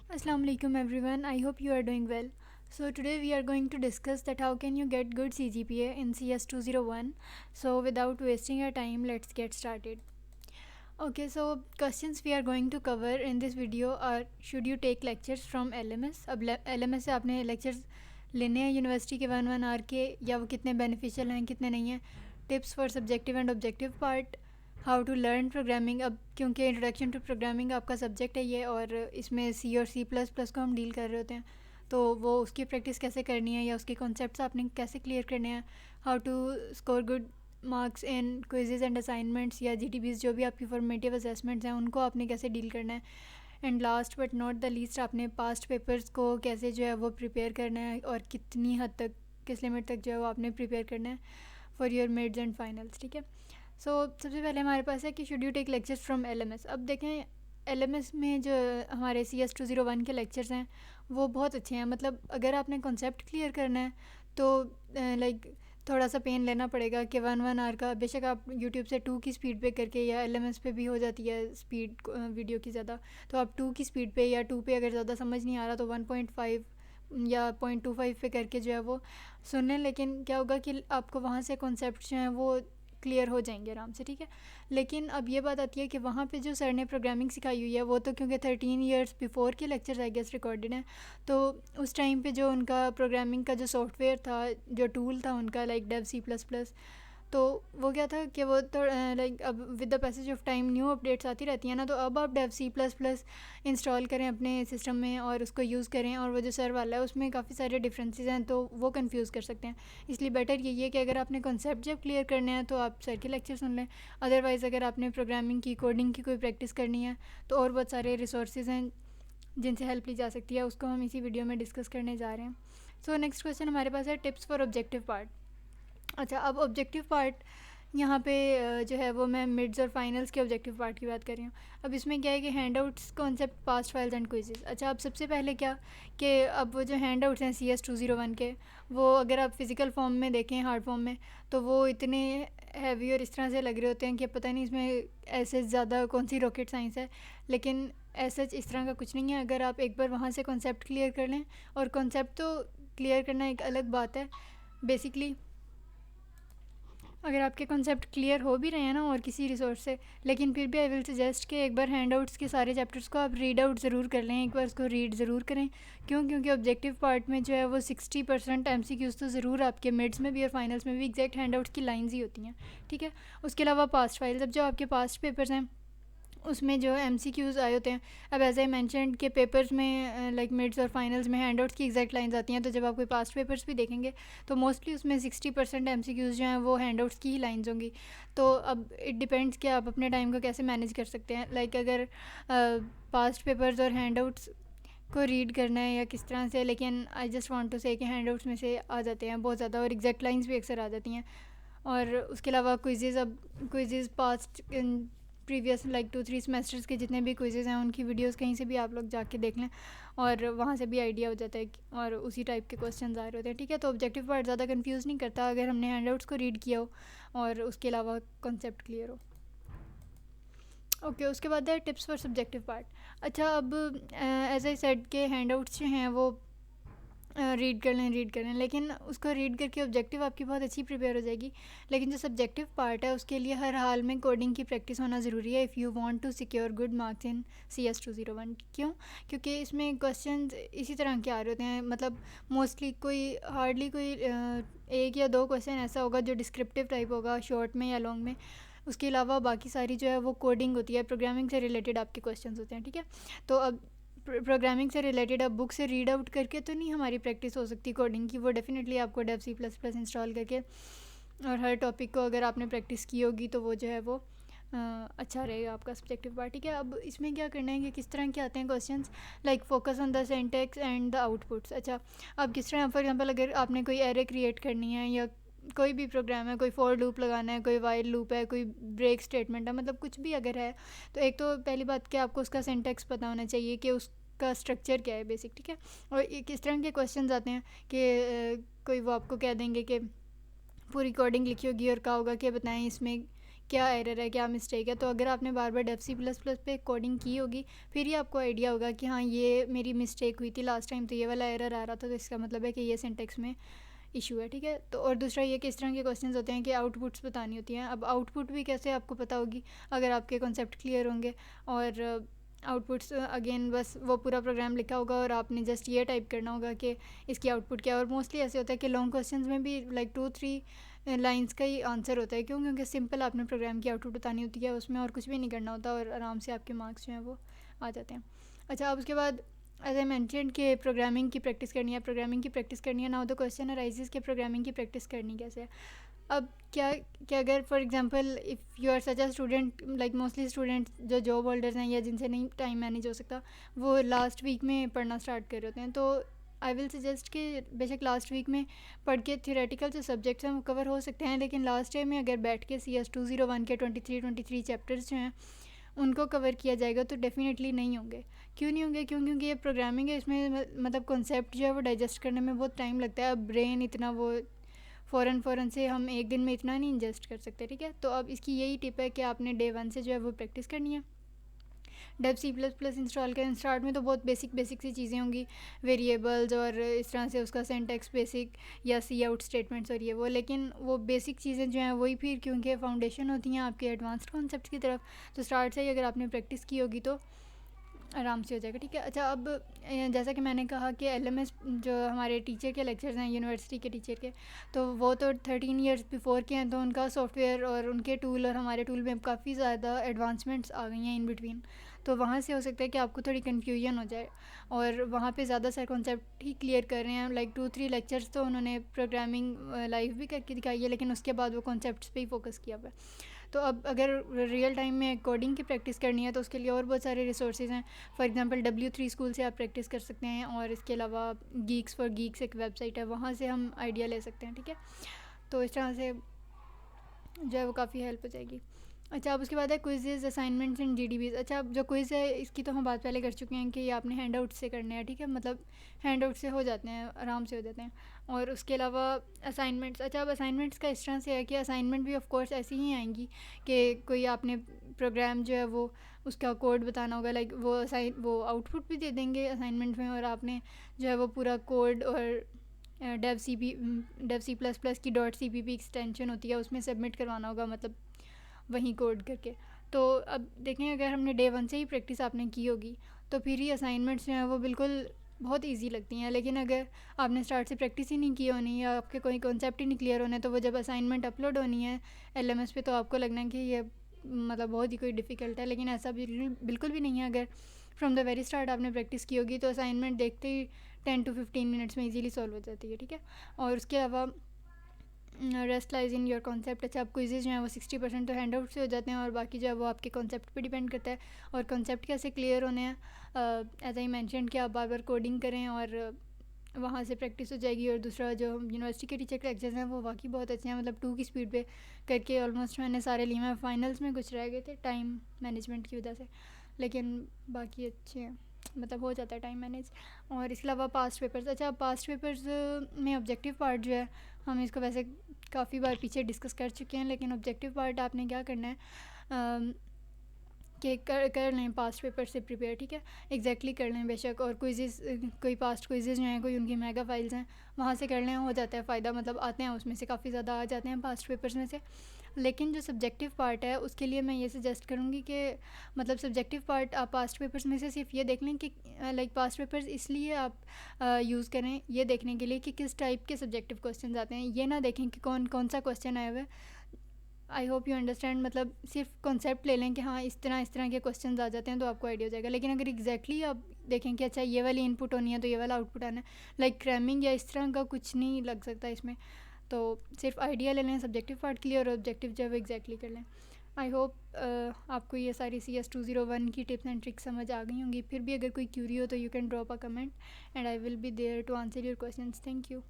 Assalamu alaikum everyone. I hope you are doing well. So today we are going to discuss that how can you get good CGPA in CS 201. So without wasting your time, let's get started. Okay, so questions we are going to cover in this video are should you take lectures from LMS? अब LMS से आपने lectures लेने हैं university के 1 hour के या वो कितने beneficial हैं कितने नहीं हैं. Tips for subjective and objective part. How to learn programming. अब क्योंकि इंट्रोडक्शन टू प्रोग्रामिंग आपका सब्जेक्ट है ये और इसमें सी और सी प्लस प्लस को हम डील कर रहे होते हैं तो वो उसकी प्रैक्टिस कैसे करनी है या उसके कॉन्सेप्ट्स आपने कैसे क्लियर करने हैं. How to score good marks in quizzes and assignments या GTBs जो भी आपकी फॉर्मेटिव असेसमेंट्स हैं उनको आपने कैसे डील करना है. And last but not the least आपने पास्ट पेपर्स को कैसे जो है वो प्रिपेयर करना है और कितनी हद तक किस लिमिट तक जो है वो आपने प्रिपेयर करना है for your mids and finals. ठीक है. सो सबसे पहले हमारे पास है कि should you take lectures from LMS. अब देखें LMS में जो हमारे CS 201 के लेक्चर्स हैं वो बहुत अच्छे हैं. मतलब अगर आपने कॉन्सेप्ट क्लियर करना है तो लाइक थोड़ा सा पेन लेना पड़ेगा कि 1 hour का. बेशक आप यूट्यूब से 2 की स्पीड पे करके या LMS पे भी हो जाती है स्पीड वीडियो की ज़्यादा, तो आप 2 की स्पीड पे या 2 पे अगर ज़्यादा समझ नहीं आ रहा तो 1.5 या 0.25 पे करके जो है वो सुन लें. लेकिन क्या होगा कि आपको वहाँ से कॉन्सेप्ट जो हैं वो क्लियर हो जाएंगे आराम से. ठीक है. लेकिन अब ये बात आती है कि वहाँ पे जो सर ने प्रोग्रामिंग सिखाई हुई है वो तो क्योंकि 13 ईयर्स बिफोर के लेक्चर्स आई गेस रिकॉर्डेड हैं तो उस टाइम पे जो उनका प्रोग्रामिंग का जो सॉफ्टवेयर था जो टूल था उनका लाइक डेव C++, तो वो क्या था कि वो तो लाइक अब with the passage of time new updates आती रहती हैं ना, तो अब आप डेव C++ इंस्टॉल करें अपने सिस्टम में और उसको यूज़ करें और वो जो सर वाला है उसमें काफ़ी सारे डिफरेंसेस हैं तो वो कंफ्यूज कर सकते हैं. इसलिए बेटर यही है कि अगर आपने कॉन्सेप्ट जब क्लियर करने हैं तो आप सर के लेक्चर सुन लें. अदरवाइज़ अगर आपने प्रोग्रामिंग की कोडिंग की कोई प्रैक्टिस करनी है तो और बहुत सारे रिसोर्सेज हैं जिनसे हेल्प ली जा सकती है, उसको हम इसी वीडियो में डिस्कस करने जा रहे हैं. सो नेक्स्ट क्वेश्चन हमारे पास है टिप्स फॉर ऑब्जेक्टिव पार्ट. अच्छा, अब ऑब्जेक्टिव पार्ट यहाँ पे जो है वो मैं मिड्स और फाइनल्स के ऑब्जेक्टिव पार्ट की बात कर रही हूँ. अब इसमें क्या है कि hand outs concept past files and quizzes. अच्छा, अब सबसे पहले क्या कि अब वो जो हैंड आउट्स हैं CS 201 के वो अगर आप फिज़िकल फॉर्म में देखें हार्ड फॉर्म में तो वो इतने हैवी और इस तरह से लग रहे होते हैं कि पता नहीं इसमें ऐसे ज़्यादा कौन सी रॉकेट साइंस है. लेकिन ऐसा इस तरह का कुछ नहीं है. अगर आप एक बार वहाँ से कॉन्सेप्ट क्लियर कर लें, और कॉन्सेप्ट तो क्लियर करना एक अलग बात है. बेसिकली अगर आपके कॉन्सेप्ट क्लियर हो भी रहे हैं ना और किसी रिसोर्स से, लेकिन फिर भी आई विल सजेस्ट कि एक बार हैंड आउट्स के सारे चैप्टर्स को आप रीड आउट ज़रूर कर लें, एक बार उसको रीड ज़रूर करें. क्योंकि ऑब्जेक्टिव पार्ट में जो है वो 60% MCQs तो ज़रूर आपके मिड्स में भी और फाइनल्स में भी एग्जैक्ट हैंड आउट्स की लाइन्स ही होती हैं. ठीक है. उसके अलावा पास्ट फाइल्स, अब जो आपके पास्ट पेपर्स हैं उसमें जो MCQs आए होते हैं. अब एज आई मैंशनड के पेपर्स में लाइक मिड्स और फाइनल्स में हैंड आउट्स की एग्जैक्ट लाइन्स आती हैं, तो जब आप कोई पास्ट पेपर्स भी देखेंगे तो मोस्टली उसमें 60% MCQs जो हैं वो हैंड आउट्स की ही लाइन्स होंगी. तो अब इट डिपेंड्स कि आप अपने टाइम को कैसे मैनेज कर सकते हैं. लाइक अगर पास्ट पेपर्स और हैंड आउट्स को रीड करना है या किस तरह से, लेकिन आई जस्ट वांट टू से कि हैंड आउट्स में से आ जाते हैं बहुत ज़्यादा और एग्जैक्ट लाइन्स भी अक्सर आ जाती हैं. और उसके अलावा क्विजेज़, अब quizzes past previous like 2-3 semesters के जितने भी क्विजेज़ हैं उनकी वीडियोस कहीं से भी आप लोग जाके देख लें और वहाँ से भी आइडिया हो जाता है और उसी टाइप के क्वेश्चन आ रहे होते हैं. ठीक है. तो ऑब्जेक्टिव पार्ट ज़्यादा कंफ्यूज नहीं करता अगर हमने हैंडआउट्स को रीड किया हो और उसके अलावा कॉन्सेप्ट क्लियर हो. ओके, उसके बाद है टिप्स फॉर सब्जेक्टिव पार्ट. अच्छा, अब एज आई सेड के हैंडआउट्स जो हैं वो रीड कर लें, लेकिन उसको रीड करके ऑब्जेक्टिव आपकी बहुत अच्छी प्रिपेयर हो जाएगी. लेकिन जो सब्जेक्टिव पार्ट है उसके लिए हर हाल में कोडिंग की प्रैक्टिस होना ज़रूरी है if you want to secure good marks in CS 201. क्यों? क्योंकि इसमें क्वेश्चन इसी तरह के आ रहे होते हैं. मतलब मोस्टली हार्डली कोई 1 या 2 क्वेश्चन ऐसा होगा जो डिस्क्रिप्टिव टाइप होगा शॉर्ट में या लॉन्ग में. उसके अलावा बाकी सारी जो है वो कोडिंग होती है, प्रोग्रामिंग से रिलेटेड आपके क्वेश्चन होते हैं. ठीक है. तो अब प्रोग्रामिंग से रिलेटेड अब बुक से रीड आउट करके तो नहीं हमारी प्रैक्टिस हो सकती कोडिंग की. वो डेफिनेटली आपको डेव C++ इंस्टॉल करके और हर टॉपिक को अगर आपने प्रैक्टिस की होगी तो वो जो है वो अच्छा रहेगा आपका सब्जेक्टिव पार्ट. ठीक है. अब इसमें क्या करना है कि किस तरह के आते हैं questions, like focus on the syntax and the outputs. अच्छा, अब किस तरह फॉर एग्जांपल अगर आपने कोई एरे क्रिएट करनी है या कोई भी प्रोग्राम है, कोई फॉर लूप लगाना है, कोई वाइल लूप है, कोई ब्रेक स्टेटमेंट है, मतलब कुछ भी अगर है तो एक तो पहली बात कि आपको उसका सिंटैक्स पता होना चाहिए कि उसका स्ट्रक्चर क्या है बेसिक. ठीक है. और किस तरह के क्वेश्चंस आते हैं कि कोई वो आपको कह देंगे कि पूरी कोडिंग लिखी होगी और कहा होगा कि बताएं इसमें क्या एरर है, क्या मिस्टेक है। तो अगर आपने बार बार डेफ सी प्लस प्लस पे कोडिंग की होगी फिर ही आपको आइडिया होगा कि हाँ ये मेरी मिस्टेक हुई थी लास्ट टाइम, तो ये वाला एरर आ रहा था, तो इसका मतलब है कि ये सिंटेक्स में इशू है, ठीक है। तो और दूसरा ये कि इस तरह के क्वेश्चंस होते हैं कि आउटपुट्स बतानी होती हैं। अब आउटपुट भी कैसे आपको पता होगी अगर आपके कॉन्सेप्ट क्लियर होंगे। और आउटपुट्स अगेन बस वो पूरा प्रोग्राम लिखा होगा और आपने जस्ट ये टाइप करना होगा कि इसकी आउटपुट क्या है। और मोस्टली ऐसे होता है कि लॉन्ग क्वेश्चंस में भी लाइक 2-3 लाइंस का ही आंसर होता है। क्यों? क्योंकि सिंपल आपने प्रोग्राम की आउटपुट बतानी होती है, उसमें और कुछ भी नहीं करना होता और आराम से आपके मार्क्स जो हैं वो आ जाते हैं। अच्छा, अब उसके बाद एज आई मैंशनड कि प्रोग्रामिंग की प्रैक्टिस करनी है, प्रोग्रामिंग की प्रैक्टिस करनी है। नाउ द क्वेश्चन अराइजेस कि प्रोग्रामिंग की प्रैक्टिस करनी कैसे है। अब क्या क्या अगर for example if you are such a student, like mostly students जो जॉब होल्डर्स हैं या जिनसे नहीं टाइम मैनेज हो सकता, वो लास्ट वीक में पढ़ना स्टार्ट कर रहे होते हैं, तो आई विल सजेस्ट कि बेशक लास्ट वीक में पढ़ के थियोरेटिकल जो सब्जेक्ट्स हैं वो कवर हो सकते हैं, लेकिन लास्ट टाइम में अगर बैठ के CS201 के 23 चैप्टर्स जो हैं उनको कवर किया जाएगा तो डेफिनेटली नहीं होंगे। क्यों नहीं होंगे? क्योंकि ये प्रोग्रामिंग है, इसमें मतलब कॉन्सेप्ट जो है वो डाइजेस्ट करने में बहुत टाइम लगता है। अब ब्रेन इतना वो फ़ौरन से हम एक दिन में इतना नहीं इंजेस्ट कर सकते, ठीक है। तो अब इसकी यही टिप है कि आपने डे 1 से जो है वो प्रैक्टिस करनी है। Dev C plus plus install करें। स्टार्ट में तो बहुत बेसिक सी चीज़ें होंगी, वेरिएबल्स और इस तरह से उसका सिंटैक्स बेसिक या सी आउट स्टेटमेंट्स और ये वो, लेकिन वो बेसिक चीज़ें जो हैं वही फिर क्योंकि फाउंडेशन होती हैं आपके एडवांस्ड कॉन्सेप्ट की तरफ। तो स्टार्ट से ही अगर आपने प्रैक्टिस की होगी तो आराम से हो जाएगा, ठीक है। अच्छा, अब जैसा कि मैंने कहा कि LMS जो हमारे टीचर के लेक्चर्स हैं यूनिवर्सिटी के टीचर के, तो वो तो 13 ईयर्स बिफोर के हैं, तो उनका सॉफ्टवेयर और उनके टूल और हमारे टूल में काफ़ी ज़्यादा एडवांसमेंट्स आ गई हैं इन बिटवीन। तो वहाँ से हो सकता है कि आपको थोड़ी कन्फ्यूजन हो जाए और वहाँ पे ज़्यादा सारे कॉन्सेप्ट ही क्लियर कर रहे हैं। लाइक 2-3 लेक्चर्स तो उन्होंने प्रोग्रामिंग लाइव भी करके दिखाई है, लेकिन उसके बाद वो कॉन्सेप्ट्स पे ही फोकस किया हुआ है। तो अब अगर रियल टाइम में कोडिंग की प्रैक्टिस करनी है तो उसके लिए और बहुत सारे रिसोर्सेज हैं। फॉर एग्जांपल W3 स्कूल से आप प्रैक्टिस कर सकते हैं, और इसके अलावा गीक्स फॉर गीक्स एक वेबसाइट है, वहाँ से हम आइडिया ले सकते हैं, ठीक है। तो इस तरह से जो है वो काफ़ी हेल्प हो जाएगी। अच्छा, अब उसके बाद है क्विजेज, असाइनमेंट्स एंड GDBs। अच्छा, अब जो क्विज़ है इसकी तो हम बात पहले कर चुके हैं कि ये आपने हैंड आउट से करने हैं, ठीक है। मतलब हैंड आउट से हो जाते हैं, आराम से हो जाते हैं। और उसके अलावा असाइनमेंट्स। अच्छा, अब असाइनमेंट्स का इस तरह से है कि असाइनमेंट भी ऑफ कोर्स ऐसी ही आएंगी कि कोई आपने प्रोग्राम जो है वो उसका कोड बताना होगा, लाइक वो आउटपुट भी दे देंगे असाइनमेंट में, और आपने जो है वो पूरा कोड और डेव सी प्लस प्लस की .cpp एक्सटेंशन होती है उसमें सबमिट करवाना होगा, मतलब वहीं कोड करके। तो अब देखें, अगर हमने डे 1 से ही प्रैक्टिस आपने की होगी तो फिर ही असाइनमेंट्स जो हैं वो बिल्कुल बहुत इजी लगती हैं। लेकिन अगर आपने स्टार्ट से प्रैक्टिस ही नहीं की होनी या आपके कोई कॉन्सेप्ट ही नहीं क्लियर होने, तो वो जब असाइनमेंट अपलोड होनी है LMS पे तो आपको लगना है कि ये मतलब बहुत ही कोई डिफ़िकल्ट है, लेकिन ऐसा बिल्कुल भी नहीं है। अगर फ्रॉम द वेरी स्टार्ट आपने प्रैक्टिस की होगी तो असाइनमेंट देखते ही 10 to 15 मिनट्स में ईजीली सॉल्व हो जाती है, ठीक है। और उसके अलावा rest lies in your concept. अच्छा, आप क्विजेज जो हैं वो 60% तो हैंड आउट से हो जाते हैं और बाकी जो है वो आपके कॉन्सेप्ट पे डिपेंड करता है। और कॉन्सेप्ट कैसे क्लियर होने हैं, एज आई मैंशन कि आप बार बार कोडिंग करें और वहाँ से प्रैक्टिस हो जाएगी। और दूसरा, जो यूनिवर्सिटी के टीचर के लेक्चर्स हैं वो वाकई बहुत अच्छे हैं, मतलब 2 की स्पीड पे करके ऑलमोस्ट मैंने सारे लिए हैं। फाइनल्स में कुछ रह गए थे टाइम मैनेजमेंट की वजह से, लेकिन बाकी अच्छे हैं, मतलब हो जाता है टाइम मैनेज। और इसके अलावा पास्ट पेपर्स। अच्छा, पास्ट पेपर्स में ऑब्जेक्टिव पार्ट जो है, हम इसको वैसे काफ़ी बार पीछे डिस्कस कर चुके हैं, लेकिन ऑब्जेक्टिव पार्ट आपने क्या करना है कि कर लें पास्ट पेपर से प्रिपेयर, ठीक है। एग्जैक्टली कर लें बेशक। और क्विज़ेस, कोई पास्ट क्विज़ेस जो हैं कोई उनकी मेगा फाइल्स हैं वहाँ से कर लें, हो जाता है फ़ायदा, मतलब आते हैं उसमें से काफ़ी ज़्यादा आ जाते हैं पास्ट पेपर्स में से। लेकिन जो सब्जेक्टिव पार्ट है उसके लिए मैं ये सजेस्ट करूँगी कि मतलब सब्जेक्टिव पार्ट आप पास्ट पेपर्स में से सिर्फ ये देख लें कि लाइक पास्ट पेपर्स इसलिए आप यूज़ करें ये देखने के लिए कि किस टाइप के सब्जेक्टिव क्वेश्चन आते हैं। ये ना देखें कि कौन कौन सा क्वेश्चन आया हुआ है। आई होप यू अंडरस्टैंड, मतलब सिर्फ कॉन्सेप्ट ले लें कि हाँ इस तरह के क्वेश्चन आ जाते हैं तो आपको आइडिया हो जाएगा। लेकिन अगर एग्जैक्टली आप देखें कि अच्छा ये वाली इनपुट होनी है तो ये वाला आउटपुट आना है, लाइक क्रैमिंग या इस तरह का कुछ नहीं लग सकता इसमें। तो सिर्फ आइडिया ले लें, सब्जेक्टिव पार्ट क्लियर और ऑब्जेक्टिव जो है वो एग्जैक्टली कर लें। आई होप आपको ये सारी CS201 की टिप्स एंड ट्रिक्स समझ आ गई होंगी। फिर भी अगर कोई क्यूरी हो तो you can drop a comment and I will be there to answer your questions. Thank you.